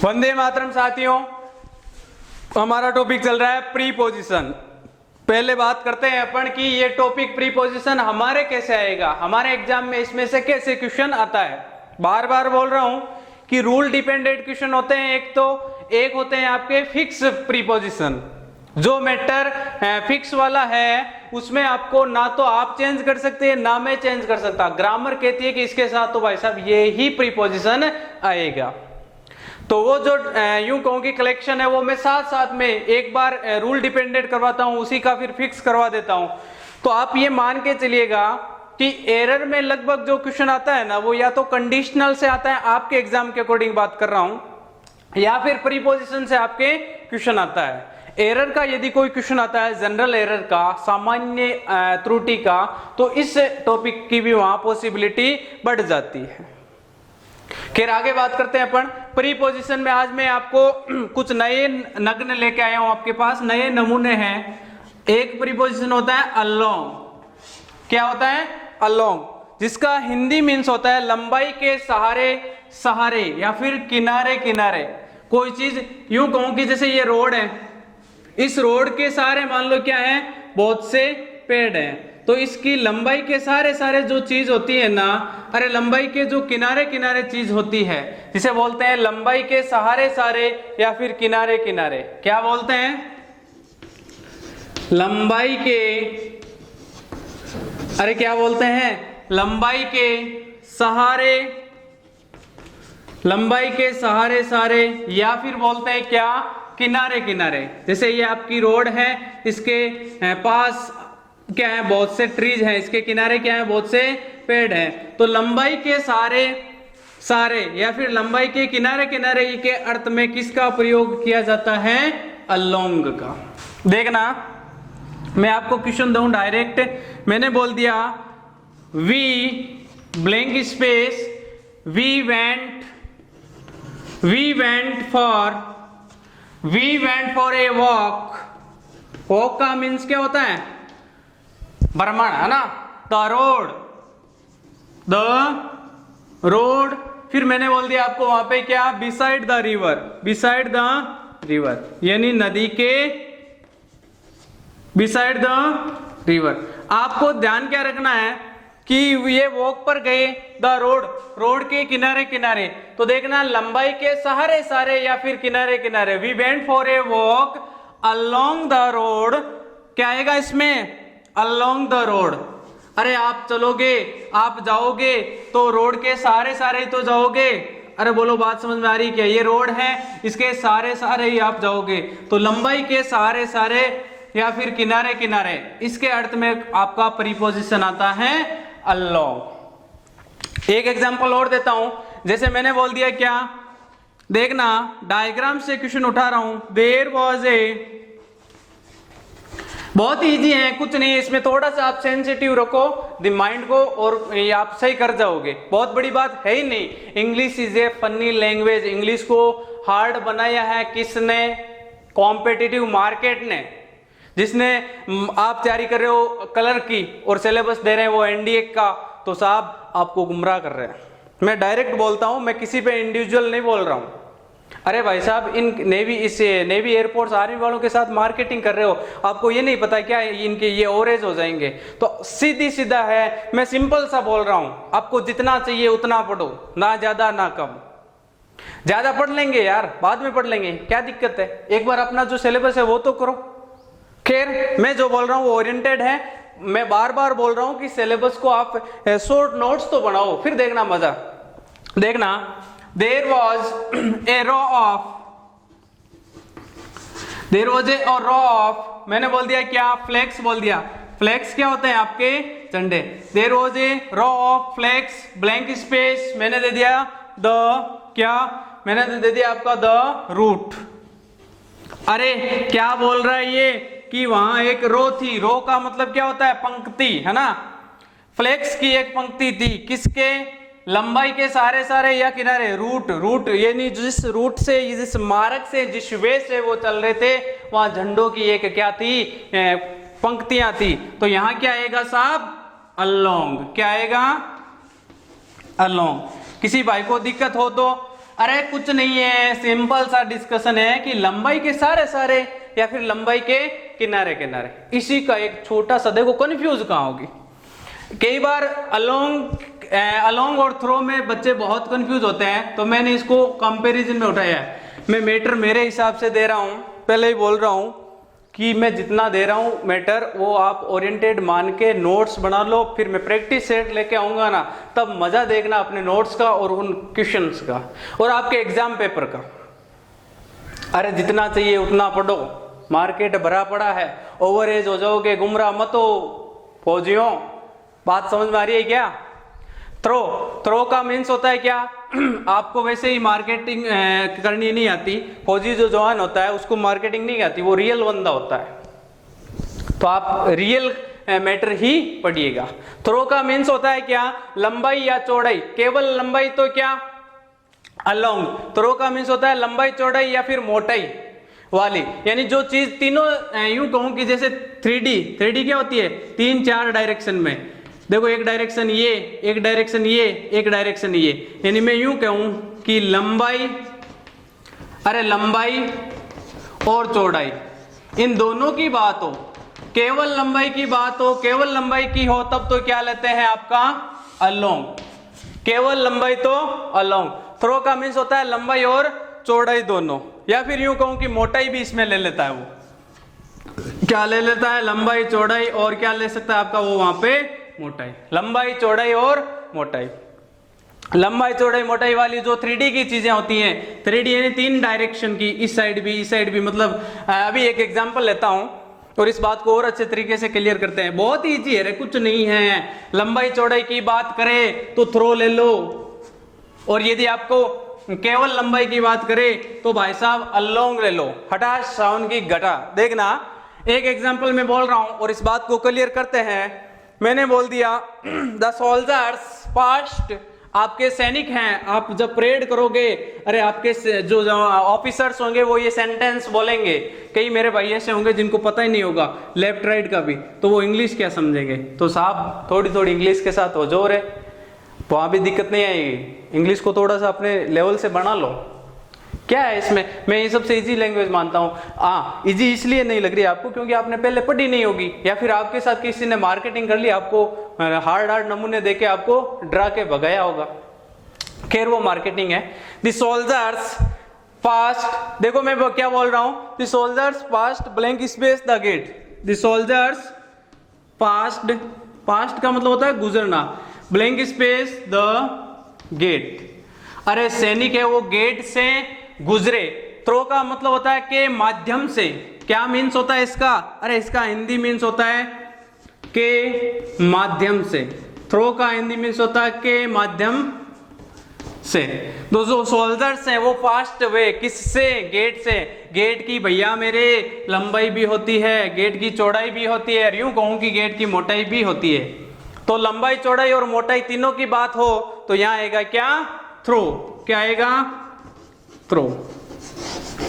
वंदे मातरम साथियों, हमारा टॉपिक चल रहा है प्रीपोजिशन। पहले बात करते हैं अपन कि ये टॉपिक प्रीपोजिशन हमारे कैसे आएगा, हमारे एग्जाम में इसमें से कैसे क्वेश्चन आता है। बार बार बोल रहा हूं कि रूल डिपेंडेंट क्वेश्चन होते हैं। एक होते हैं आपके फिक्स प्रीपोजिशन, जो मैटर फिक्स वाला है उसमें आपको ना तो आप चेंज कर सकते हैं ना मैं चेंज कर सकता। ग्रामर कहती है कि इसके साथ तो भाई साहब ये ही प्रीपोजिशन आएगा। तो वो जो यूं कहूं कि कलेक्शन है वो मैं साथ साथ में एक बार रूल डिपेंडेंट करवाता हूं, उसी का फिर फिक्स करवा देता हूं। तो आप ये मान के चलिएगा कि एरर में लगभग जो क्वेश्चन आता है ना वो या तो कंडीशनल से आता है, आपके एग्जाम के अकॉर्डिंग बात कर रहा हूं, या फिर प्रीपोजिशन से आपके क्वेश्चन आता है। एरर का यदि कोई क्वेश्चन आता है, जनरल एरर का, सामान्य त्रुटि का, तो इस टॉपिक की भी वहां पॉसिबिलिटी बढ़ जाती है। खैर आगे बात करते हैं अपन प्रीपोजिशन में। आज मैं आपको कुछ नए नग्न लेके आया हूं, आपके पास नए नमूने हैं। एक प्रीपोजिशन होता है अलोंग। क्या होता है? अलोंग, जिसका हिंदी मीन्स होता है लंबाई के सहारे सहारे या फिर किनारे किनारे। कोई चीज यूं कहूं कि जैसे ये रोड है, इस रोड के सहारे मान लो क्या है, बहुत से पेड़ हैं, तो इसकी लंबाई के सारे सारे जो चीज होती है ना, अरे लंबाई के जो किनारे किनारे चीज होती है जिसे बोलते हैं लंबाई के सहारे सारे या फिर किनारे किनारे। क्या बोलते हैं? लंबाई के, अरे क्या बोलते हैं? लंबाई के सहारे, लंबाई के सहारे सारे, या फिर बोलते हैं क्या, किनारे किनारे। जैसे ये आपकी रोड है, इसके पास क्या है, बहुत से ट्रीज हैं, इसके किनारे क्या है, बहुत से पेड़ हैं। तो लंबाई के सारे सारे या फिर लंबाई के किनारे किनारे के अर्थ में किसका प्रयोग किया जाता है? अलोंग का। देखना मैं आपको क्वेश्चन दूं डायरेक्ट। मैंने बोल दिया we blank space we went for a walk. Walk का मीन्स क्या होता है? भ्रमण, है ना। The road. फिर मैंने बोल दिया आपको वहां पे क्या, बिसाइड द रिवर, यानी नदी के बिसाइड द रिवर। आपको ध्यान क्या रखना है कि ये वॉक पर गए, द रोड के किनारे किनारे, तो देखना लंबाई के सहारे सारे या फिर किनारे किनारे। We went for a walk along the road. क्या आएगा इसमें? Along the road. अरे आप चलोगे, आप जाओगे तो रोड के सारे सारे ही तो जाओगे। अरे बोलो बात समझ में आ रही क्या? ये रोड है, इसके सारे सारे ही आप जाओगे, तो लंबाई के सारे सारे या फिर किनारे किनारे, इसके अर्थ में आपका प्रीपोजिशन आता है अलोंग। एक एग्जांपल और देता हूं। जैसे मैंने बोल दिया क्या, देखना डायग्राम से क्वेश्चन उठा रहा हूं। देयर वाज ए, बहुत इजी है, कुछ नहीं है इसमें, थोड़ा सा आप सेंसिटिव रखो माइंड को और ये आप सही कर जाओगे। बहुत बड़ी बात है ही नहीं। English is a funny language. English को हार्ड बनाया है किसने? कॉम्पिटिटिव मार्केट ने। जिसने आप तैयारी कर रहे हो कलर की और सिलेबस दे रहे हैं वो एनडीए का, तो साहब आपको गुमराह कर रहे हैं। मैं डायरेक्ट बोलता हूं, मैं किसी पे इंडिविजुअल नहीं बोल रहा हूं। अरे भाई साहब, इन नेवी एयरफोर्स आर्मी वालों के साथ मार्केटिंग कर रहे हो, आपको ये नहीं पता क्या इनके ये ओवरेज हो जाएंगे? तो सीधी सीधा है, मैं सिंपल सा बोल रहा हूं, आपको जितना चाहिए उतना पढ़ो, ना ज्यादा ना कम। ज्यादा पढ़ लेंगे यार, बाद में पढ़ लेंगे, क्या दिक्कत है? एक बार अपना जो सिलेबस है वो तो करो। खैर मैं जो बोल रहा हूं वो ओरिएंटेड है। मैं बार बार बोल रहा हूं कि सिलेबस को आप शॉर्ट नोट्स तो बनाओ, फिर देखना मजा। देखना there was a row of, मैंने बोल दिया क्या, फ्लैग्स बोल दिया। फ्लैग्स क्या होते हैं? आपके झंडे। there was a row of flags blank space, मैंने दे दिया the, क्या मैंने दे दिया आपका the route। अरे क्या बोल रहा है ये कि वहां एक रो थी। रो का मतलब क्या होता है? पंक्ति, है ना। फ्लैग्स की एक पंक्ति थी, किसके? लंबाई के सारे सारे या किनारे? रूट यानी जिस रूट से, जिस मार्ग से, जिस वे से वो चल रहे थे, वहां झंडों की एक क्या थी? पंक्तियां थी। तो यहां क्या आएगा साहब? अलोंग। क्या आएगा? अलोंग। किसी भाई को दिक्कत हो तो अरे कुछ नहीं है, सिंपल सा डिस्कशन है कि लंबाई के सारे सारे या फिर लंबाई के किनारे किनारे, इसी का एक छोटा सा, देखो कंफ्यूज कहाँ होगी। कई बार अलोंग और थ्रो में बच्चे बहुत कंफ्यूज होते हैं, तो मैंने इसको कंपैरिजन में उठाया है। मैं मैटर मेरे हिसाब से दे रहा हूं, पहले ही बोल रहा हूं कि मैं जितना दे रहा हूं मैटर वो आप ओरिएंटेड मान के नोट्स बना लो, फिर मैं प्रैक्टिस सेट लेके आऊंगा ना, तब मजा देखना अपने नोट्स का और उन क्वेश्चंस का और आपके एग्जाम पेपर का। अरे जितना चाहिए उतना पढ़ो, मार्केट भरा पड़ा है, ओवर एज हो जाओगे, गुमराह मत हो फौजियों। बात समझ में आ रही है क्या? थ्रो का मीन्स होता है क्या? आपको वैसे ही मार्केटिंग करनी नहीं आती, फौजी जो जवान होता है उसको मार्केटिंग नहीं आती, वो रियल बंदा होता है, तो आप रियल मैटर ही पढ़िएगा। थ्रो का मीन्स होता है क्या? लंबाई या चौड़ाई, केवल लंबाई तो क्या? अलोंग। थ्रो का मीन्स होता है लंबाई चौड़ाई या फिर मोटाई वाली, यानी जो चीज तीनों, यूं कहूं कि जैसे 3D क्या होती है? 3-4 डायरेक्शन में, देखो एक डायरेक्शन ये, एक डायरेक्शन ये, एक डायरेक्शन ये, यानी मैं यूं कहूं कि लंबाई, अरे लंबाई और चौड़ाई इन दोनों की बात हो, केवल लंबाई की बात हो, केवल लंबाई की हो, तब तो क्या लेते हैं आपका? अलोंग। केवल लंबाई तो अलोंग। थ्रो का मीन्स होता है लंबाई और चौड़ाई दोनों, या फिर यूं कहूं कि मोटाई भी इसमें ले लेता है। वो क्या ले लेता है? लंबाई चौड़ाई, और क्या ले सकता है आपका वो वहां पे? मोटाई। लंबाई चौड़ाई और मोटाई। लंबाई चौड़ाई मोटाई वाली जो 3D की चीजें होती हैं, 3D यानी 3 डायरेक्शन की, इस साइड भी इस साइड भी, मतलब अभी एक एग्जांपल लेता हूं और इस बात को और अच्छे तरीके से क्लियर करते हैं। बहुत इजी है, कुछ नहीं है। लंबाई चौड़ाई की बात करें तो थ्रो ले लो, और यदि आपको केवल लंबाई की बात करें तो भाई साहब अलोंग ले लो। हटा साउंड की घटा। देखना एक एग्जांपल में बोल रहा हूं और इस बात को क्लियर करते हैं। मैंने बोल दिया द सोल्जर्स पास्ट, आपके सैनिक हैं, आप जब परेड करोगे, अरे आपके जो ऑफिसर्स होंगे वो ये सेंटेंस बोलेंगे। कई मेरे भाई ऐसे होंगे जिनको पता ही नहीं होगा लेफ्ट राइट का भी, तो वो इंग्लिश क्या समझेंगे? तो साहब थोड़ी थोड़ी इंग्लिश के साथ हो जोर है, वहां भी दिक्कत नहीं आएगी। इंग्लिश को थोड़ा सा अपने लेवल से बना लो। क्या है इसमें? मैं ये सबसे इजी लैंग्वेज मानता हूँ। इजी इसलिए नहीं लग रही आपको क्योंकि आपने पहले पढ़ी नहीं होगी, या फिर आपके साथ किसी ने मार्केटिंग कर ली, आपको हार्ड नमूने देके आपको डरा के भगाया होगा। खैर वो मार्केटिंग है। द सोल्जर्स पास्ट, देखो मैं क्या बोल रहा हूँ, the soldiers past blank space the gate. The soldiers past, past का मतलब होता है गुजरना, ब्लैंक स्पेस द गेट। अरे सैनिक है वो गेट से गुजरे। थ्रो का मतलब होता है के माध्यम से। क्या मीन्स होता है इसका? अरे इसका हिंदी मीन्स होता है के माध्यम से। थ्रो का हिंदी मीन्स होता है के माध्यम से। तो जो सोल्जर्स हैं वो फास्ट वे, किससे? गेट से। गेट की भैया मेरे लंबाई भी होती है, गेट की चौड़ाई भी होती है, यूं कहूं कि गेट की मोटाई भी होती है। तो लंबाई चौड़ाई और मोटाई तीनों की बात हो तो यहां आएगा क्या? थ्रो। क्या आएगा? थ्रो।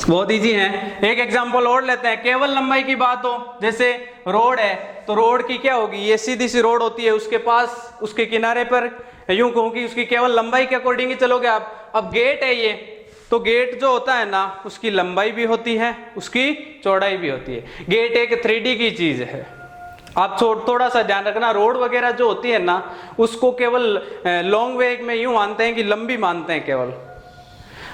बहुत इजी है। एक एग्जांपल और लेते हैं। केवल लंबाई की बात हो, जैसे रोड है, तो रोड की क्या होगी? ये सीधी सी रोड होती है, उसके पास उसके किनारे पर यूं कहूं कि उसकी केवल लंबाई के अकॉर्डिंग ही चलोगे आप। अब गेट है ये, तो गेट जो होता है ना उसकी लंबाई भी होती है, उसकी चौड़ाई भी होती है। गेट एक 3D की चीज है, आप थोड़ा सा ध्यान रखना। रोड वगैरह जो होती है ना उसको केवल लॉन्ग वे में यूं मानते हैं कि लंबी मानते हैं केवल।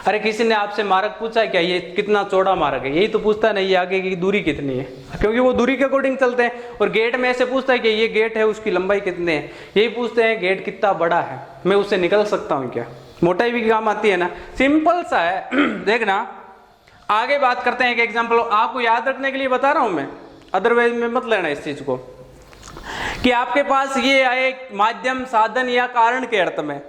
अरे किसी ने आपसे मार्ग पूछा क्या ये कितना चौड़ा मार्ग है? यही तो पूछता है ना, ये आगे की दूरी कितनी है, क्योंकि वो दूरी के अकॉर्डिंग चलते हैं। और गेट में ऐसे पूछता है कि ये गेट है उसकी लंबाई कितनी है, यही पूछते हैं गेट कितना बड़ा है, मैं उससे निकल सकता हूँ क्या? मोटाई भी काम आती है ना, सिंपल सा है। देखना आगे बात करते हैं। एक एग्जाम्पल आपको याद रखने के लिए बता रहा हूं मैं, अदरवाइज में मत लेना इस चीज को, कि आपके पास ये आए माध्यम साधन या कारण के अर्थ में।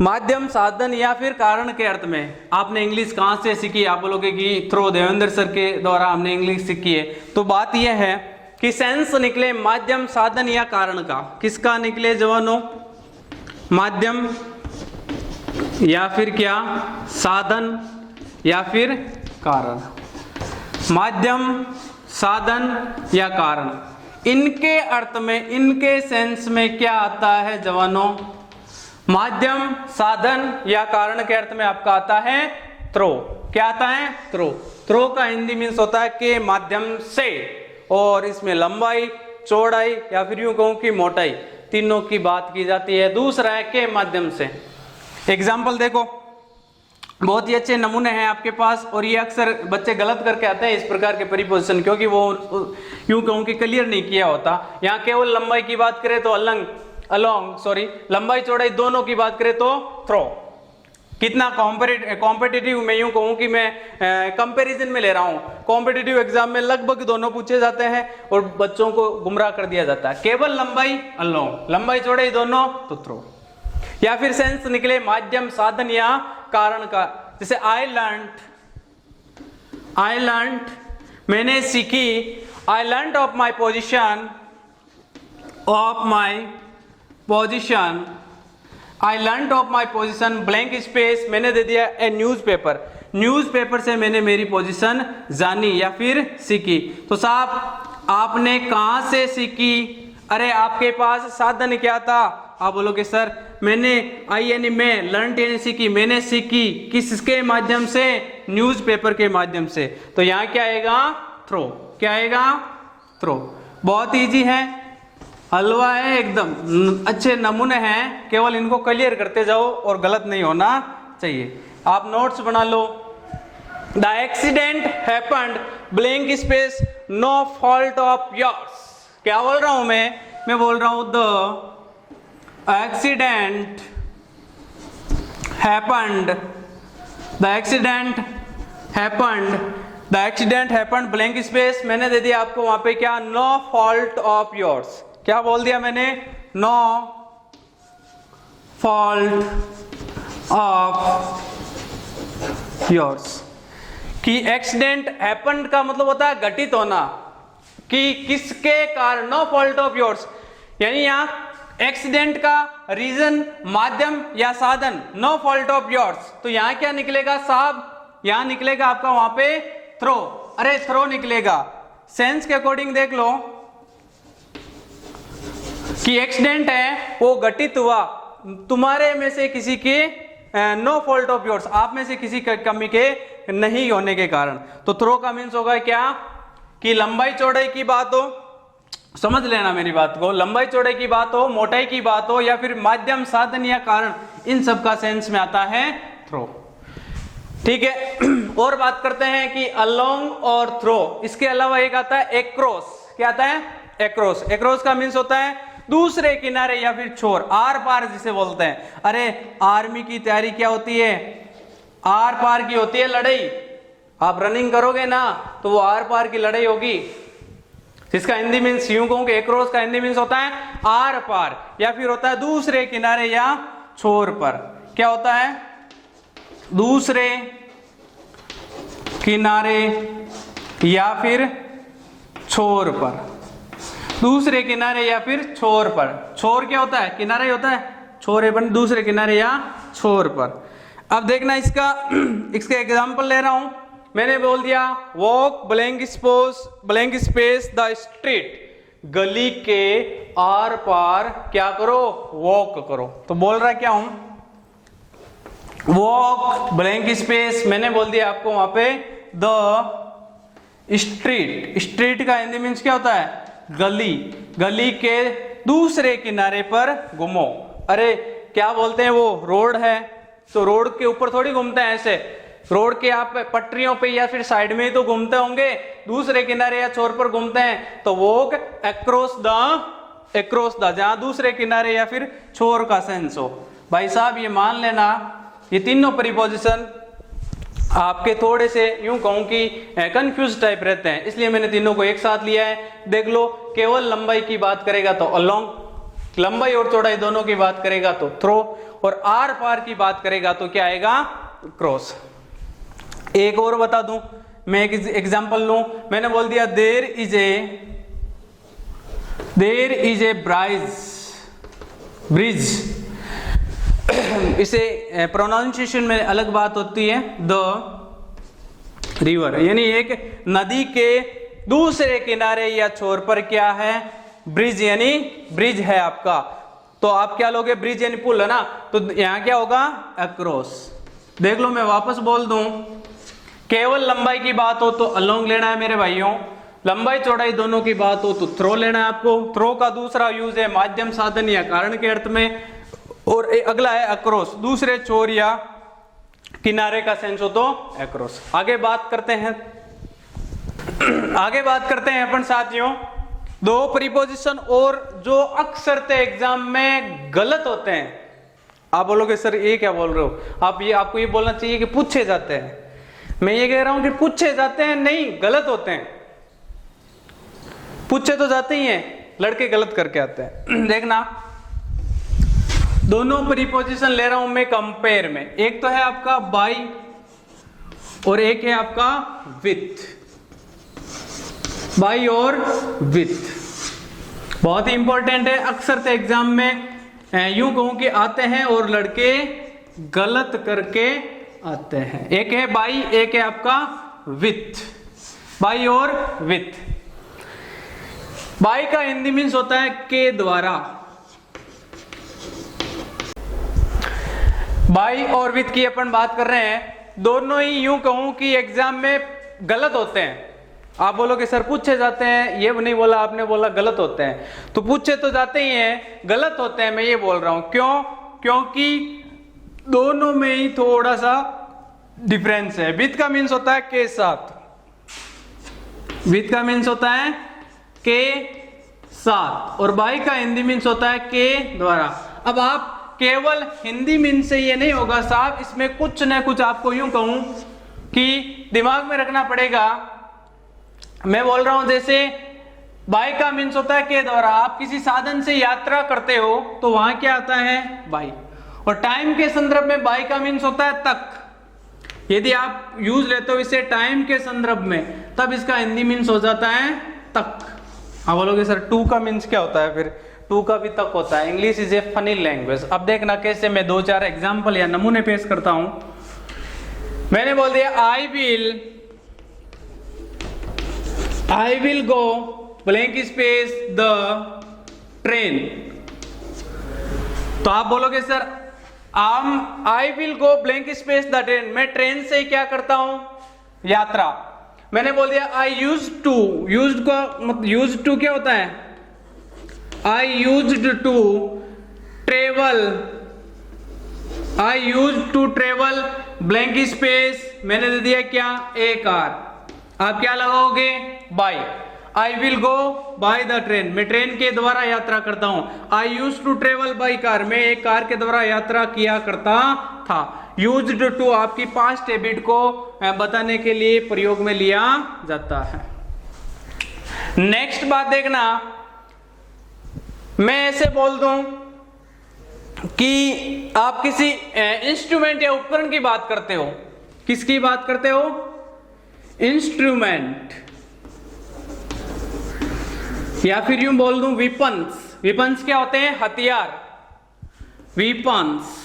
माध्यम साधन या फिर कारण के अर्थ में आपने इंग्लिश कहां से सीखी? आप बोलोगे कि थ्रू देवेंद्र सर के द्वारा हमने इंग्लिश सीखी है। तो बात यह है कि सेंस निकले माध्यम साधन या कारण का। किसका निकले जवानों? माध्यम या फिर क्या? साधन या फिर कारण। माध्यम, साधन या कारण, इनके अर्थ में, इनके सेंस में क्या आता है जवानों? माध्यम, साधन या कारण के अर्थ में आपका आता है थ्रो। क्या आता है? थ्रो। थ्रो का हिंदी मीन्स होता है के माध्यम से, और इसमें लंबाई, चौड़ाई या फिर यूं कहूं कि मोटाई, तीनों की बात की जाती है। दूसरा है के माध्यम से। एग्जाम्पल देखो, बहुत ही अच्छे नमूने हैं आपके पास, और ये अक्सर बच्चे गलत करके आते हैं इस प्रकार के प्रीपोजिशन, क्योंकि वो यूं कहूं कि क्लियर नहीं किया होता। यहाँ केवल लंबाई की बात करें तो लंबाई चौड़ाई दोनों की बात करें तो थ्रो। कितना कॉम्पिटिटिव, मैं यूं कहूं कि मैं कंपैरिजन में ले रहा हूं। कॉम्पिटिटिव एग्जाम में लगभग दोनों पूछे जाते हैं और बच्चों को गुमराह कर दिया जाता है। केवल लंबाई अलोंग, लंबाई चौड़ाई दोनों तो थ्रो। या फिर सेंस निकले माध्यम, साधन या कारण का, जैसे आई लर्न, मैंने सीखी। I learn of my position, I learn of my position, blank space, मैंने दे दिया ए न्यूज़पेपर से मैंने मेरी पोजीशन जानी या फिर सीखी। तो साहब आपने कहां से सीखी? अरे आपके पास साधन क्या था? आप बोलोगे सर मैंने मैं लर्न यानी सीखी, मैंने सीखी किसके माध्यम से? न्यूज़पेपर के माध्यम से। तो यहाँ क्या आएगा? थ्रो। क्या आएगा? थ्रो। बहुत इजी है, हलवा है एकदम, अच्छे नमूने हैं, केवल इनको क्लियर करते जाओ और गलत नहीं होना चाहिए। आप नोट्स बना लो। The accident happened, blank space, no fault of yours. क्या बोल रहा हूं मैं बोल रहा हूं the accident happened, the accident happened blank space, मैं. दे दिया आपको वहां पे क्या? No fault of yours. क्या बोल दिया मैंने? No fault of yours. कि एक्सीडेंट हैपेंड का मतलब होता है घटित होना, कि किसके कारण? नो फॉल्ट ऑफ योर्स, यानी यहां एक्सीडेंट का रीजन माध्यम या साधन, नो फॉल्ट ऑफ योर्स. तो यहां क्या निकलेगा साहब? यहां निकलेगा आपका वहां पे थ्रो. अरे थ्रो निकलेगा. सेंस के अकॉर्डिंग देख लो कि एक्सीडेंट है वो घटित हुआ तुम्हारे में से किसी के नो फॉल्ट ऑफ योर्स, आप में से किसी कमी के नहीं होने के कारण. तो थ्रो का मीन्स होगा क्या? कि लंबाई चौड़ाई की बात हो, समझ लेना मेरी बात को, लंबाई चौड़ाई की बात हो, मोटाई की बात हो, या फिर माध्यम, साधन या कारण, इन सब का सेंस में आता है थ्रो. ठीक है. और बात करते हैं कि अलोंग और थ्रो. इसके अलावा एक आता है एक्रॉस. क्या आता है? एक्रॉस. एक्रॉस का मीन्स होता है दूसरे किनारे या फिर छोर, आर पार जिसे बोलते हैं. अरे आर्मी की तैयारी क्या होती है? आर पार की होती है लड़ाई. आप रनिंग करोगे ना तो वो आर पार की लड़ाई होगी. इसका हिंदी मीन्स यूं कहूं कि एक्रॉस का हिंदी मीन्स होता है आर पार, या फिर होता है दूसरे किनारे या छोर पर. क्या होता है? दूसरे किनारे या फिर छोर पर. दूसरे किनारे या फिर छोर पर. छोर क्या होता है? किनारा ही होता है. छोर है बन दूसरे किनारे या छोर पर. अब देखना इसका एग्जांपल ले रहा हूं. मैंने बोल दिया walk blank space the street, गली के आर पार क्या करो? वॉक करो. तो बोल रहा क्या हूं? वॉक ब्लैंक स्पेस, मैंने बोल दिया आपको वहां पे द स्ट्रीट. स्ट्रीट का हिंदी मीन्स क्या होता है? गली. गली के दूसरे किनारे पर घूमो. अरे क्या बोलते हैं, वो रोड है तो रोड के ऊपर थोड़ी घूमते हैं ऐसे. रोड के आप पटरियों पे या फिर साइड में ही तो घूमते होंगे, दूसरे किनारे या छोर पर घूमते हैं. तो वॉक अक्रॉस द, जहां दूसरे किनारे या फिर छोर का सेंस हो. भाई साहब ये मान लेना ये तीनों प्रीपोजिशन आपके थोड़े से यूं कहूं कि कंफ्यूज टाइप रहते हैं, इसलिए मैंने तीनों को एक साथ लिया है. देख लो, केवल लंबाई की बात करेगा तो अलोंग, लंबाई और चौड़ाई दोनों की बात करेगा तो थ्रो, और आर पार की बात करेगा तो क्या आएगा? क्रॉस. एक और बता दूं, मैं एक एग्जांपल लूं. मैंने बोल दिया देयर इज ए ब्रिज. इसे प्रोनाउंसिएशन में अलग बात होती है, द रिवर, यानी एक नदी के दूसरे किनारे या छोर पर क्या है? ब्रिज, यानी ब्रिज है आपका. तो आप क्या लोगे, ब्रिज यानी पुल है ना, तो यहाँ क्या होगा, अक्रॉस। देख लो मैं वापस बोल दूं, केवल लंबाई की बात हो तो अलोंग लेना है मेरे भाइयों, लंबाई चौड़ाई दोनों की बात हो तो थ्रो लेना है आपको। थ्रो का दूसरा यूज है माध्यम, साधन या कारण के अर्थ में, और अगला है अक्रॉस, दूसरे छोर या किनारे का सेंस हो तो अक्रॉस। आगे बात करते हैं अपन साथियों, दो प्रीपोजिशन और जो अक्सर एग्जाम में गलत होते हैं। आप बोलोगे सर ये क्या बोल रहे हो आप, ये आपको ये बोलना चाहिए कि पूछे जाते हैं। मैं ये कह रहा हूं कि पूछे जाते हैं नहीं, गलत होते हैं। पूछे तो जाते ही हैं, लड़के गलत करके आते हैं। देखना, दोनों प्रीपोजिशन ले रहा हूं मैं कंपेयर में, एक तो है आपका बाई और एक है आपका विथ। बाई और विथ बहुत ही इंपॉर्टेंट है, अक्सर से एग्जाम में यूं कहूं कि आते हैं और लड़के गलत करके आते हैं। एक है बाई, एक है आपका विथ। बाई और विथ। बाई का हिंदी मीन्स होता है के द्वारा। बाई और विथ की अपन बात कर रहे हैं, दोनों ही यूं कहूं कि एग्जाम में गलत होते हैं। आप बोलोगे सर पूछे जाते हैं, ये नहीं बोला आपने, बोला गलत होते हैं, तो पूछे तो जाते ही हैं, गलत होते हैं मैं ये बोल रहा हूं। क्यों? क्योंकि दोनों में ही थोड़ा सा डिफरेंस है। विथ का मीन्स होता है के साथ, विथ का मीन्स होता है के साथ, और बाई का हिंदी मीन्स होता है के द्वारा। अब आप केवल हिंदी मीन्स से ये नहीं होगा साहब, इसमें कुछ न कुछ आपको यूं कहूं कि दिमाग में रखना पड़ेगा। मैं बोल रहा हूं जैसे बाई का मीन्स होता है के द्वारा, आप किसी साधन से यात्रा करते हो तो वहां क्या आता है, बाई। और टाइम के संदर्भ में बाई का मीन्स होता है तक। यदि आप यूज लेते हो इसे टाइम के संदर्भ में, तब इसका हिंदी मीन्स हो जाता है तक। आप बोलोगे सर टू का मीन्स क्या होता है, फिर टू का भी तक होता है। English is a funny language. अब देखना कैसे मैं 2-4 एग्जाम्पल या नमूने पेश करता हूं। मैंने बोल दिया I will go blank space the train। तो आप बोलोगे sir I will go blank space the train, मैं ट्रेन से क्या करता हूं, यात्रा। मैंने बोल दिया I used to, used to क्या होता है, I used to travel blank space, मैंने दे दिया क्या, ए कार। आप क्या लगाओगे, by. I will go by the train, मैं ट्रेन के द्वारा यात्रा करता हूं। I used to travel by car, मैं एक कार के द्वारा यात्रा किया करता था। Used to आपकी पास्ट हैबिट को बताने के लिए प्रयोग में लिया जाता है। नेक्स्ट बात देखना, मैं ऐसे बोल दूं कि आप किसी इंस्ट्रूमेंट या उपकरण की बात करते हो। किसकी बात करते हो, इंस्ट्रूमेंट, या फिर यूं बोल दूं विपन्स। विपन्स क्या होते हैं, हथियार। विपन्स,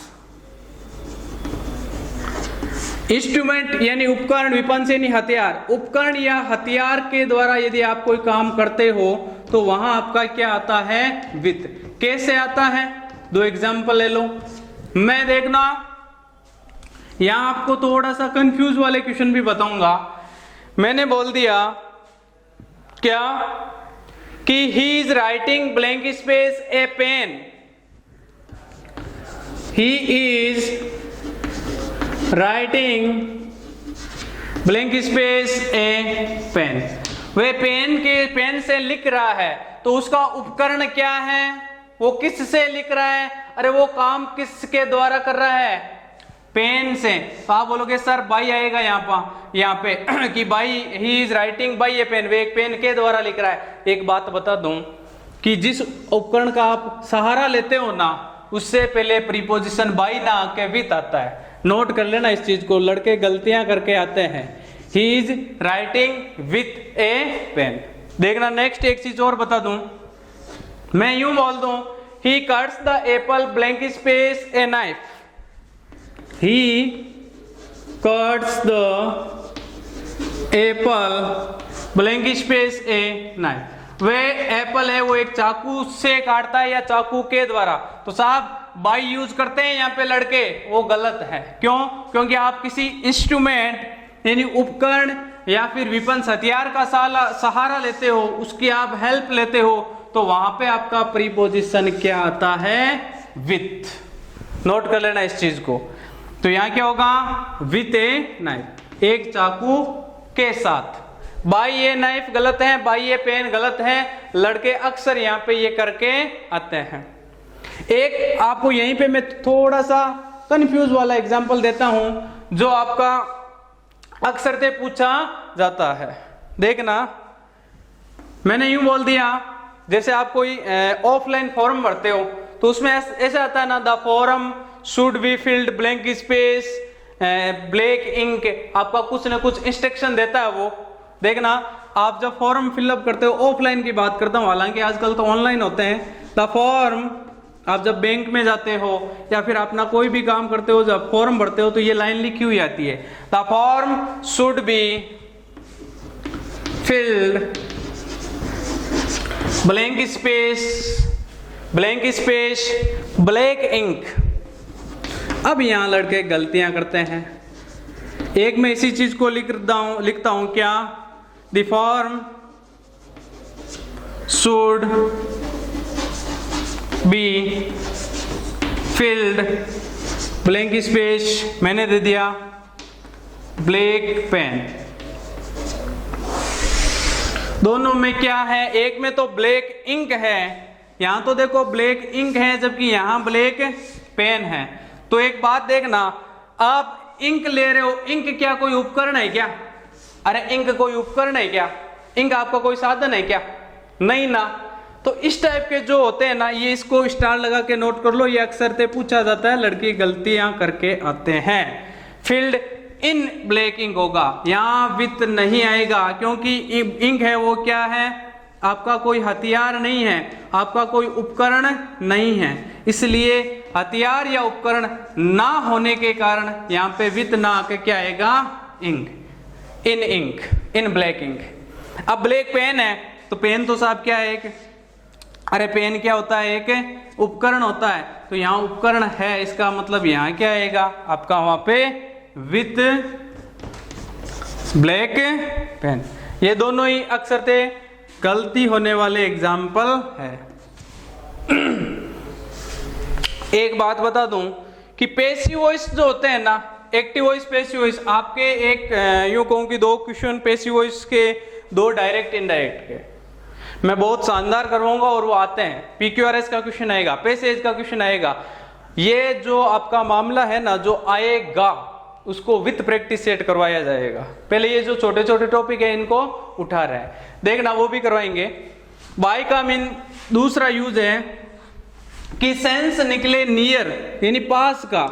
इंस्ट्रूमेंट यानी उपकरण, विपन्स यानी हथियार। उपकरण या हथियार के द्वारा यदि आप कोई काम करते हो तो वहां आपका क्या आता है, विथ। कैसे आता है, 2 एग्जाम्पल ले लो। मैं देखना यहां आपको थोड़ा सा कंफ्यूज वाले क्वेश्चन भी बताऊंगा। मैंने बोल दिया क्या कि he is writing blank space a pen. He is writing blank space a pen. वह पेन से लिख रहा है, तो उसका उपकरण क्या है, वो किस से लिख रहा है, अरे वो काम किसके द्वारा कर रहा है, पेन से। तो आप बोलोगे सर बाई आएगा यहाँ पे कि by, he is writing by a pen, वे एक पेन के द्वारा लिख रहा है। एक बात बता दूं कि जिस उपकरण का आप सहारा लेते हो ना, उससे पहले प्रीपोजिशन बाई ना आके विथ आता है। नोट कर लेना इस चीज को, लड़के गलतियां करके आते हैं। He is writing with a pen. देखना नेक्स्ट एक चीज और बता दूं, मैं यूं बोल दूं he cuts the apple blank space a knife. He cuts the apple blank space a knife। वे एप्पल है वो एक चाकू से काटता है या चाकू के द्वारा, तो साहब बाई यूज करते हैं यहाँ पे लड़के, वो गलत है। क्यों? क्योंकि आप किसी इंस्ट्रूमेंट यानी उपकरण या फिर विपन्स हथियार का सहारा लेते हो, उसकी आप हेल्प लेते हो, तो वहां पे आपका प्रीपोजिशन क्या आता है? विथ। नोट कर लेना इस चीज को। तो यहां क्या होगा? विथ ए नाइफ, एक चाकू के साथ। बाई ए नाइफ गलत है, बाई ए पेन गलत है, लड़के अक्सर यहाँ पे ये करके आते हैं। एक आपको यहीं पे मैं थोड़ा सा कंफ्यूज वाला एग्जांपल देता हूं जो आपका अक्सर से पूछा जाता है। देखना, मैंने यूं बोल दिया, जैसे आप कोई ऑफलाइन फॉर्म भरते हो तो उसमें ऐसा आता है ना, the form should be filled blank space black ink, आपका कुछ ना कुछ इंस्ट्रक्शन देता है वो। देखना, आप जब फॉर्म फिलअप करते हो, ऑफलाइन की बात करता हूं, हालांकि आजकल तो ऑनलाइन होते हैं। द फॉर्म, आप जब बैंक में जाते हो या फिर अपना कोई भी काम करते हो, जब फॉर्म भरते हो तो ये लाइन लिखी हुई आती है, the form should be filled blank space black ink. अब यहां लड़के गलतियां करते हैं। एक मैं इसी चीज को लिखता हूं क्या? The form should be filled blank space, मैंने दे दिया ब्लैक पेन। दोनों में क्या है? एक में तो ब्लैक इंक है, यहां तो देखो ब्लैक इंक है, जबकि यहां ब्लैक पेन है। तो एक बात देखना, आप इंक ले रहे हो, इंक क्या कोई उपकरण है क्या? अरे इंक कोई उपकरण है क्या? इंक आपका कोई साधन है क्या? नहीं ना। तो इस टाइप के जो होते हैं ना, ये इसको स्टार लगा के नोट कर लो, ये अक्सर से पूछा जाता है, लड़की गलतियां करके आते हैं। फील्ड इन ब्लैक इंक होगा, यहां विथ नहीं आएगा, क्योंकि इंक है वो क्या है? आपका कोई हथियार नहीं है, आपका कोई उपकरण नहीं है, इसलिए हथियार या उपकरण ना होने के कारण यहां पे विथ ना आके क्या आएगा? इंक, इन ब्लैक इंक। अब ब्लैक पेन है, तो पेन तो साहब क्या है? एक, अरे पेन क्या होता है? एक उपकरण होता है, तो यहां उपकरण है, इसका मतलब यहां क्या आएगा आपका? वहां पे विथ ब्लैक पेन। ये दोनों ही अक्सर से गलती होने वाले एग्जाम्पल है। एक बात बता दूं कि पैसिव वॉइस जो होते हैं ना, एक्टिव वॉइस, पैसिव वॉइस, आपके एक यूं कहूं कि 2 क्वेश्चन पैसिव वॉइस के, 2 डायरेक्ट इनडायरेक्ट के मैं बहुत शानदार करवाऊंगा और वो आते हैं। PQRS का क्वेश्चन आएगा, पैसेज का क्वेश्चन आएगा। ये जो आपका मामला है ना, जो आएगा उसको विथ प्रैक्टिस सेट करवाया जाएगा। पहले ये जो छोटे छोटे टॉपिक है इनको उठा रहा है, देखना वो भी करवाएंगे। बाय का मीन दूसरा यूज है कि सेंस निकले नियर यानी पास का,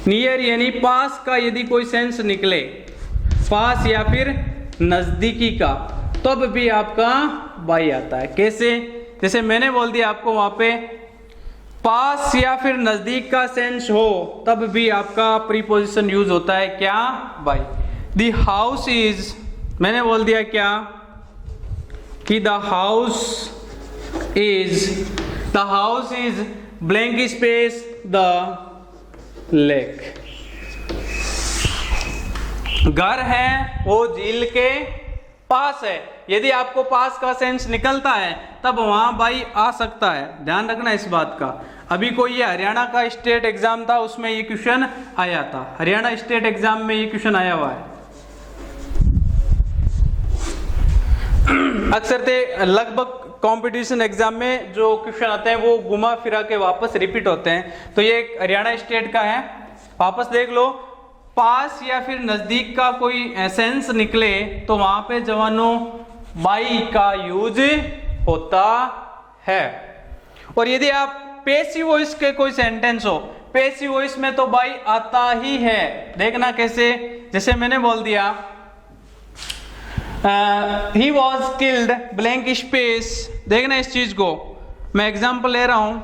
नियर यानी पास का, यदि कोई सेंस निकले पास या फिर नजदीकी का, तब भी आपका बाई आता है। कैसे? जैसे मैंने बोल दिया आपको, वहां पे पास या फिर नजदीक का सेंस हो तब भी आपका प्रीपोजिशन यूज होता है क्या? बाई। द हाउस इज, मैंने बोल दिया क्या कि the house is blank space the lake. घर है वो झील के पास है, यदि आपको पास का सेंस निकलता है तब वहां बाई आ सकता है, ध्यान रखना इस बात का। अभी कोई ये हरियाणा का स्टेट एग्जाम था, उसमें ये क्वेश्चन आया था, हरियाणा स्टेट एग्जाम में ये क्वेश्चन आया हुआ है। अक्सर ते लगभग कंपटीशन एग्जाम में जो क्वेश्चन आते हैं वो घुमा फिरा के वापस रिपीट होते हैं, तो ये एक हरियाणा स्टेट का है, वापस देख लो। पास या फिर नजदीक का कोई सेंस निकले तो वहां पे जवानों बाई का यूज होता है। और यदि आप पैसिव वॉइस के कोई सेंटेंस हो, पैसिव वॉइस में तो बाई आता ही है। देखना कैसे, जैसे मैंने बोल दिया ही वॉज किल्ड ब्लैंक स्पेस, देखना इस चीज को, मैं एग्जाम्पल ले रहा हूं।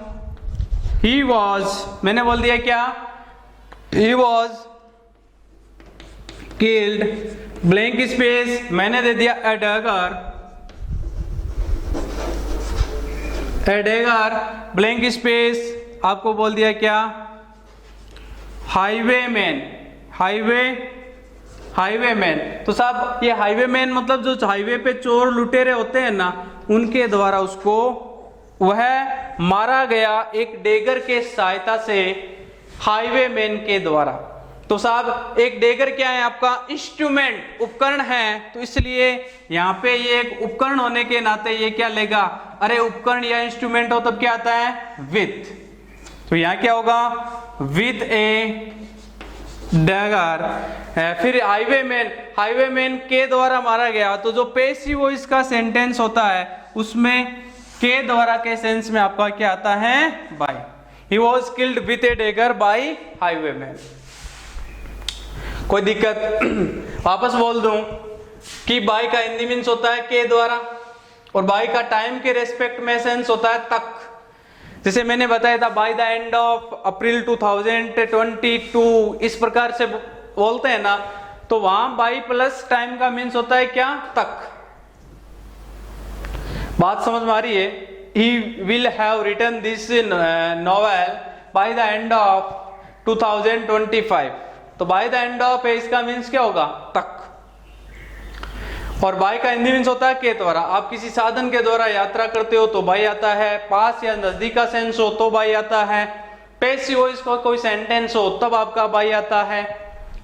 ही वॉज, मैंने बोल दिया क्या? ही वॉज किल्ड ब्लैंक स्पेस, मैंने दे दिया अ डगर ए डेगर ब्लैंक स्पेस आपको बोल दिया क्या, हाईवेमैन, हाईवेमैन। तो साहब ये हाईवेमैन मतलब जो हाईवे पे चोर लुटेरे होते हैं ना, उनके द्वारा उसको वह मारा गया एक डेगर के सहायता से, हाईवेमैन के द्वारा। तो साहब एक डेगर क्या है आपका, इंस्ट्रूमेंट, उपकरण है, तो इसलिए यहाँ पे ये एक उपकरण होने के नाते ये क्या लेगा, अरे उपकरण या इंस्ट्रूमेंट हो तब क्या आता है, विथ। तो यहाँ क्या होगा, विथ ए डेगर। फिर हाईवेमैन के द्वारा मारा गया, तो जो पैसिव वॉइस का सेंटेंस होता है उसमें के द्वारा के सेंस में आपका क्या आता है, by. He was killed with a dagger by highwayman. कोई दिक्कत? वापस बोल दूं कि बाय का हिंदी मीन्स होता है के द्वारा, और बाय का टाइम के रेस्पेक्ट में सेंस होता है तक। जैसे मैंने बताया था bye the end of April 2022, इस प्रकार से बोलते हैं ना, तो वहां बाय प्लस टाइम का मीन्स होता है क्या, तक। बात समझ में आ रही है? He will have written this novel by the end of 2025। तो बाय द एंड ऑफ है, इसका मीन्स क्या होगा, तक। और बाय का हिंदी मीन्स होता है के द्वारा। आप किसी साधन के द्वारा यात्रा करते हो तो बाय आता है, पास या नजदीक का सेंस हो तो बाय आता है, पैसिव वॉइस का कोई सेंटेंस हो तब आपका बाय आता है।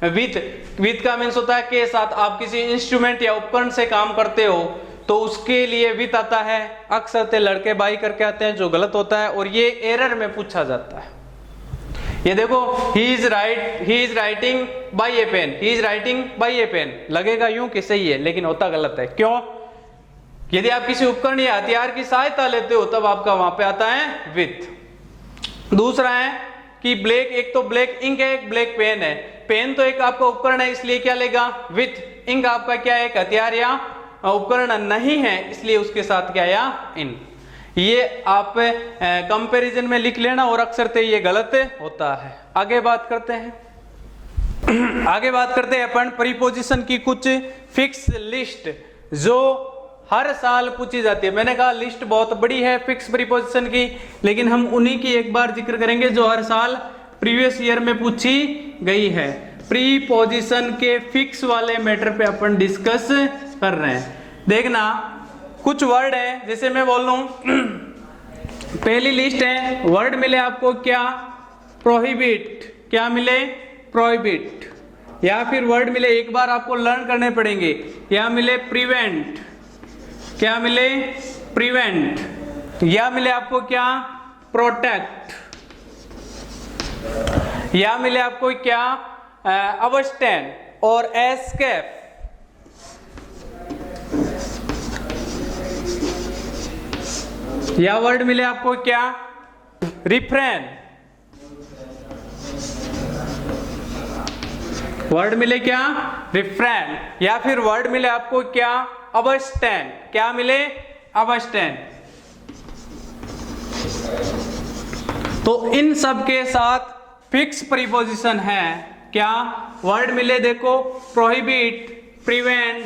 विथ का मीन्स होता है के साथ। आप किसी इंस्ट्रूमेंट या उपकरण से काम करते हो तो उसके लिए विथ आता है। अक्सर लड़के बाय करके आते हैं जो गलत होता है, और ये एरर में पूछा जाता है। ये देखो, he is writing by a pen, he is writing by a pen, लगेगा यूं कि सही है लेकिन होता गलत है। क्यों? यदि आप किसी उपकरण या हथियार की सहायता लेते हो तब आपका वहां पे आता है विथ। दूसरा है कि ब्लैक, एक तो ब्लैक इंक है, एक ब्लैक पेन है। पेन तो एक आपका उपकरण है इसलिए क्या लेगा, विथ। इंक आपका क्या है, एक हथियार या उपकरण नहीं है, इसलिए उसके साथ क्या आया, इन। ये आप कंपैरिजन में लिख लेना, और अक्सर ये गलत होता है। आगे बात करते हैं अपन प्रीपोजिशन की कुछ फिक्स लिस्ट जो हर साल पूछी जाती है। मैंने कहा लिस्ट बहुत बड़ी है फिक्स प्रीपोजिशन की, लेकिन हम उन्हीं की एक बार जिक्र करेंगे जो हर साल प्रीवियस ईयर में पूछी गई है। प्रीपोजिशन के फिक्स वाले मैटर पे अपन डिस्कस कर रहे हैं। देखना कुछ वर्ड है, जैसे मैं बोल रहा हूं पहली लिस्ट है, वर्ड मिले आपको क्या, प्रोहिबिट, क्या मिले, प्रोहिबिट। या फिर वर्ड मिले, एक बार आपको लर्न करने पड़ेंगे, या मिले प्रिवेंट, क्या मिले, प्रिवेंट। या मिले आपको क्या, प्रोटेक्ट। या मिले आपको क्या, अबस्टेन और एस्केप। या वर्ड मिले आपको क्या, रिफ्रेन। वर्ड मिले क्या, रिफ्रेन। या फिर वर्ड मिले आपको क्या, अबस्टेन, क्या मिले, अबस्टेन। तो इन सब के साथ फिक्स प्रीपोजिशन है क्या, वर्ड मिले देखो, prohibit, prevent,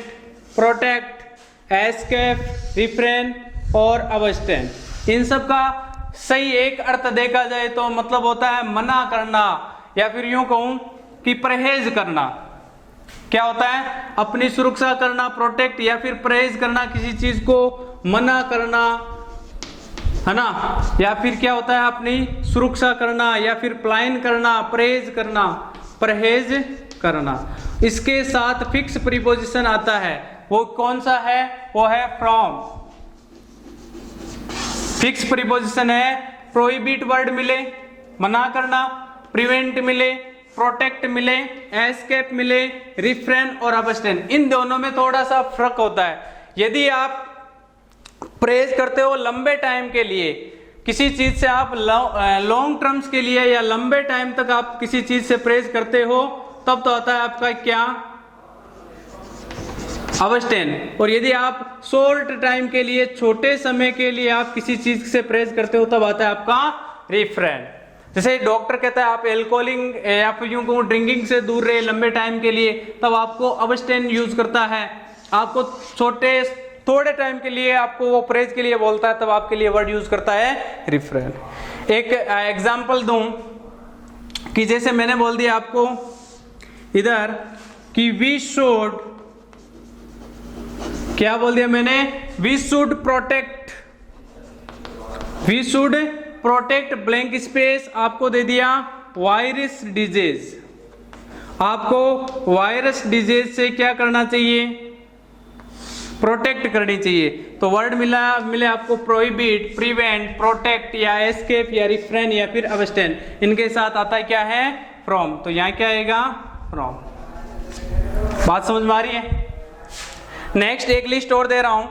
protect, escape, refrain और अबस्टेन। इन सब का सही एक अर्थ देखा जाए तो मतलब होता है मना करना, या फिर यूं कहूं कि परहेज करना। क्या होता है, अपनी सुरक्षा करना, प्रोटेक्ट, या फिर परहेज करना, किसी चीज को मना करना, है ना। या फिर क्या होता है, अपनी सुरक्षा करना, या फिर प्लान करना, परहेज करना, परहेज करना। इसके साथ फिक्स प्रीपोजिशन आता है, वो कौन सा है, वो है फ्रॉम। फिक्स प्रीपोजिशन है, प्रोहिबिट वर्ड मिले, मना करना, प्रिवेंट मिले, प्रोटेक्ट मिले, एस्केप मिले, रिफ्रेन और अबस्टेन। इन दोनों में थोड़ा सा फर्क होता है। यदि आप प्रेज करते हो लंबे टाइम के लिए किसी चीज से, आप लॉन्ग टर्म्स के लिए या लंबे टाइम तक आप किसी चीज से प्रेज करते हो, तब तो आता है आपका क्या, अबस्टेन। और यदि आप शॉर्ट टाइम के लिए, छोटे समय के लिए आप किसी चीज से प्रेज करते हो, तब आता है आपका रिफ्रेन। जैसे डॉक्टर कहता है आप एल्कोहलिंग या फिर यूं कहूं ड्रिंकिंग से दूर रहे लंबे टाइम के लिए, तब आपको अबस्टेन यूज करता है। आपको छोटे थोड़े टाइम के लिए आपको वो प्रेज के लिए बोलता है, तब आपके लिए वर्ड यूज करता है रिफ्रेन। एक एग्जांपल दूं कि जैसे मैंने बोल दिया आपको इधर कि वी शुड, क्या बोल दिया मैंने, we should protect blank space, आपको दे दिया वायरस डिजीज। आपको वायरस डिजीज से क्या करना चाहिए, प्रोटेक्ट करनी चाहिए। तो वर्ड मिले आपको प्रोहिबिट, प्रिवेंट, प्रोटेक्ट या एस्केप या रिफ्रेन या फिर अबस्टेन। इनके साथ आता है क्या है, फ्रॉम। तो यहां क्या आएगा, फ्रॉम। बात समझ में आ रही है। नेक्स्ट एक लिस्ट और दे रहा हूं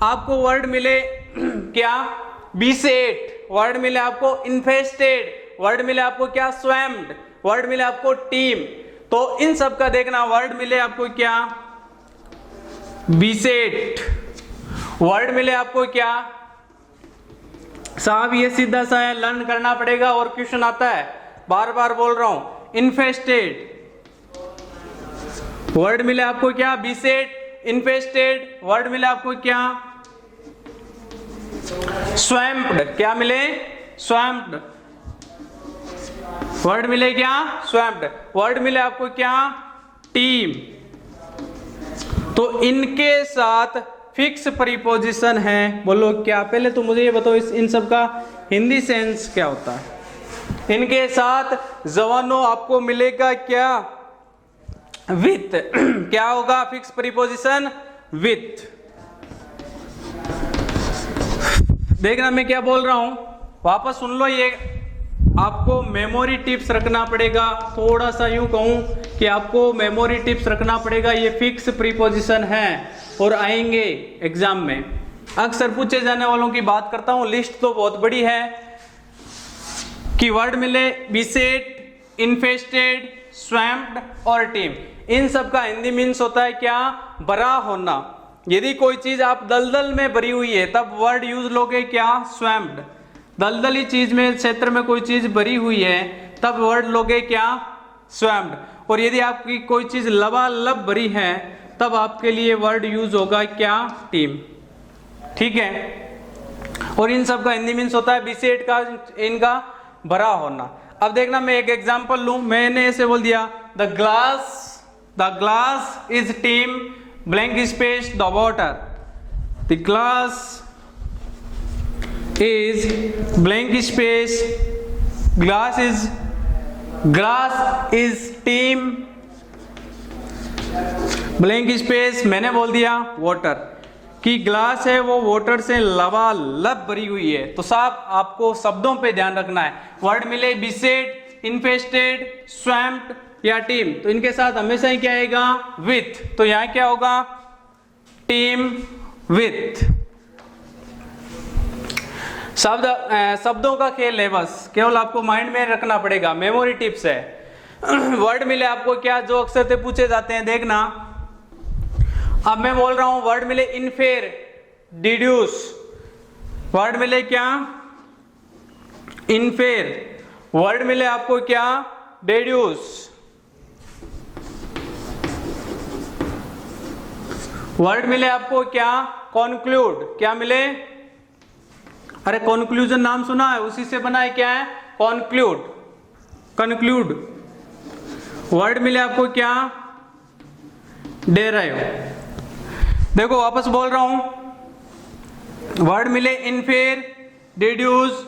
आपको। वर्ड मिले क्या, बीसेट, वर्ड मिले आपको इन्फेस्टेड, वर्ड मिले आपको क्या, स्वैम्ड, वर्ड मिले आपको टीम। तो इन सब का देखना, वर्ड मिले आपको क्या, बीसेट, वर्ड मिले आपको क्या, साहब ये सीधा सा है, लर्न करना पड़ेगा और क्वेश्चन आता है, बार बार बोल रहा हूं। इन्फेस्टेड, वर्ड मिले आपको क्या, बीसेट, इन्फेस्टेड, वर्ड मिले आपको क्या, स्वैम्प्ड, क्या मिले, स्वैम्प्ड, वर्ड मिले क्या, स्वैम्प्ड, वर्ड मिले आपको क्या, टीम। तो इनके साथ फिक्स प्रीपोजिशन है। बोलो क्या, पहले तो मुझे ये बताओ इन सब का हिंदी सेंस क्या होता है। इनके साथ जवानों आपको मिलेगा क्या, विथ। क्या होगा फिक्स प्रीपोजिशन, विथ। देखना मैं क्या बोल रहा हूं, वापस सुन लो। ये आपको मेमोरी टिप्स रखना पड़ेगा, थोड़ा सा यूं कहूं कि आपको मेमोरी टिप्स रखना पड़ेगा। ये फिक्स प्रीपोजिशन है और आएंगे एग्जाम में, अक्सर पूछे जाने वालों की बात करता हूं। लिस्ट तो बहुत बड़ी है कि वर्ड मिले बीसेट, इन्फेस्टेड, स्वैम्प्ड और टीम। इन सब का हिंदी मीन्स होता है क्या, भरा होना। यदि कोई चीज आप दलदल में भरी हुई है तब वर्ड यूज लोगे क्या, स्वैम्प्ड। दलदली चीज में, क्षेत्र में कोई चीज भरी हुई है तब वर्ड लोगे क्या, स्वैम्प्ड। और यदि आपकी कोई चीज लबालब भरी है तब आपके लिए वर्ड यूज होगा क्या, टीम। ठीक है। और इन सब का हिंदी मीन्स होता है बीसेट का, इनका भरा होना। अब देखना मैं एक एग्जांपल लूं। मैंने ऐसे बोल दिया the glass is team blank space the water. The glass is blank space, glass is team blank space। मैंने बोल दिया वाटर कि ग्लास है वो वाटर से लबालब भरी हुई है। तो साहब आपको शब्दों पे ध्यान रखना है। वर्ड मिले बीसेट, इन्फेस्टेड, स्वैम्प्ड या टीम, तो इनके साथ हमेशा ही क्या आएगा, विथ। तो यहां क्या होगा, टीम विथ। शब्दों का खेल है, बस केवल आपको माइंड में रखना पड़ेगा, मेमोरी टिप्स है। वर्ड मिले आपको क्या, जो अक्सर से पूछे जाते हैं, देखना। अब मैं बोल रहा हूं वर्ड मिले इनफेयर, डिड्यूस, वर्ड मिले क्या, इनफेयर, वर्ड मिले आपको क्या, डिड्यूस, वर्ड मिले आपको क्या, कॉन्क्लूड, क्या मिले, अरे कॉन्क्लूजन नाम सुना है, उसी से बना है क्या है, कॉन्क्लूड, कंक्लूड। वर्ड मिले आपको क्या, डेराइव। देखो वापस बोल रहा हूं, वर्ड मिले इनफेयर, डिड्यूस,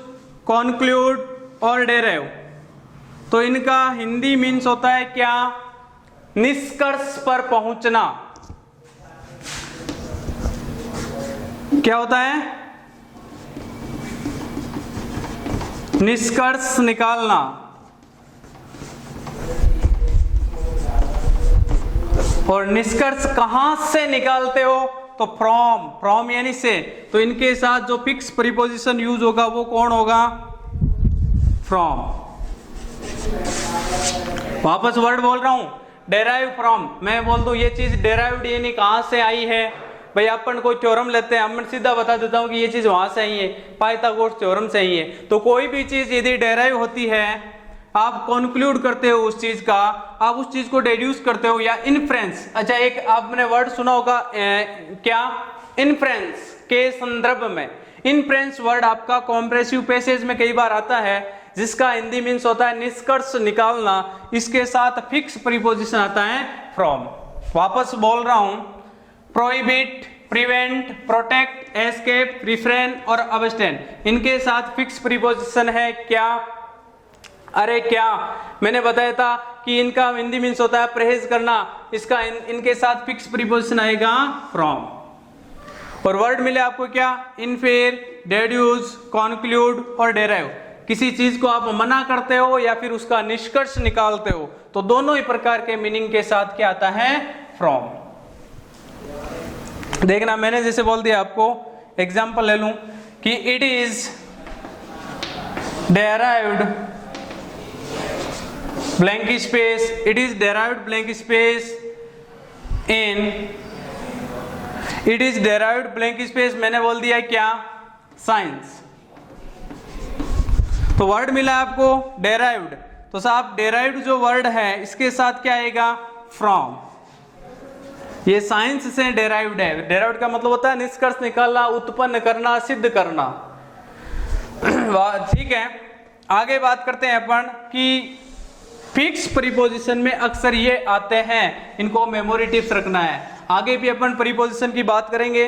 कॉन्क्लूड और डेराइव। तो इनका हिंदी मीन्स होता है क्या, निष्कर्ष पर पहुंचना। क्या होता है, निष्कर्ष निकालना। और निष्कर्ष कहां से निकालते हो, तो फ्रॉम यानी से। तो इनके साथ जो फिक्स प्रीपोजिशन यूज होगा वो कौन होगा, फ्रॉम। वापस वर्ड बोल रहा हूं, डेराइव फ्रॉम। मैं बोल दूं ये चीज डेराइव्ड यानी कहां से आई है। भाई अपन कोई थ्योरम लेते हैं, मैं सीधा बता देता हूं कि ये चीज वहां से आई है, पाइथागोरस थ्योरम से आई है। तो कोई भी चीज यदि डेराइव होती है, आप कंक्लूड करते हो उस चीज का, आप उस चीज को डिड्यूस करते हो या इन्फ्रेंस। अच्छा एक आपने वर्ड सुना होगा क्या, इन्फ्रेंस के संदर्भ में, इन्फ्रेंस वर्ड आपका कॉम्प्रेसिव पैसेज में कई बार आता है, जिसका हिंदी मीन्स होता है निष्कर्ष निकालना। इसके साथ फिक्स प्रीपोजिशन आता है फ्रॉम। वापस बोल रहा हूं, prohibit, prevent, protect, escape, refrain और अबस्टेन, इनके साथ फिक्स प्रीपोजिशन है क्या? अरे क्या, मैंने बताया था कि इनका हिंदी मीन्स होता है परहेज करना, इसका इनके साथ फिक्स प्रीपोजिशन आएगा फ्रॉम। और वर्ड मिले आपको क्या? इनफेयर, डेड्यूस, कॉन्क्लूड और डेराइव। किसी चीज को आप मना करते हो या फिर उसका निष्कर्ष निकालते हो, तो दोनों ही प्रकार के मीनिंग के साथ क्या आता है? फ्रॉम। देखना, मैंने जैसे बोल दिया आपको, एग्जांपल ले लूं कि it is derived blank space, it is derived blank space in, it is derived blank space, मैंने बोल दिया क्या? साइंस। तो वर्ड मिला आपको डेराइव्ड, तो साहब डेराइव्ड जो वर्ड है इसके साथ क्या आएगा? फ्रॉम। ये साइंस से डेराइव्ड है। डेराइव्ड का मतलब होता है निष्कर्ष निकालना, उत्पन्न करना, सिद्ध करना। ठीक है, आगे बात करते हैं अपन कि फिक्स प्रीपोजिशन में अक्सर ये आते हैं, इनको मेमोरी टिप्स रखना है। आगे भी अपन प्रीपोजिशन की बात करेंगे।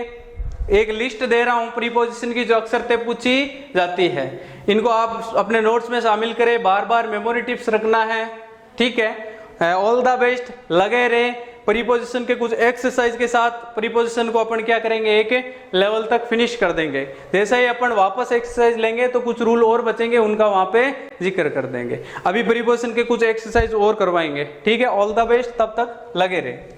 एक लिस्ट दे रहा हूं प्रीपोजिशन की जो अक्सर ते पूछी जाती है, इनको आप अपने नोट्स में शामिल करें, बार बार मेमोरी टिप्स रखना है। ठीक है, ऑल द बेस्ट, लगे रहे। प्रीपोजिशन के कुछ एक्सरसाइज के साथ प्रीपोजिशन को अपन क्या करेंगे, एक लेवल तक फिनिश कर देंगे। जैसे ही अपन वापस एक्सरसाइज लेंगे तो कुछ रूल और बचेंगे, उनका वहां पे जिक्र कर देंगे। अभी प्रीपोजिशन के कुछ एक्सरसाइज और करवाएंगे। ठीक है, ऑल द बेस्ट, तब तक लगे रहे।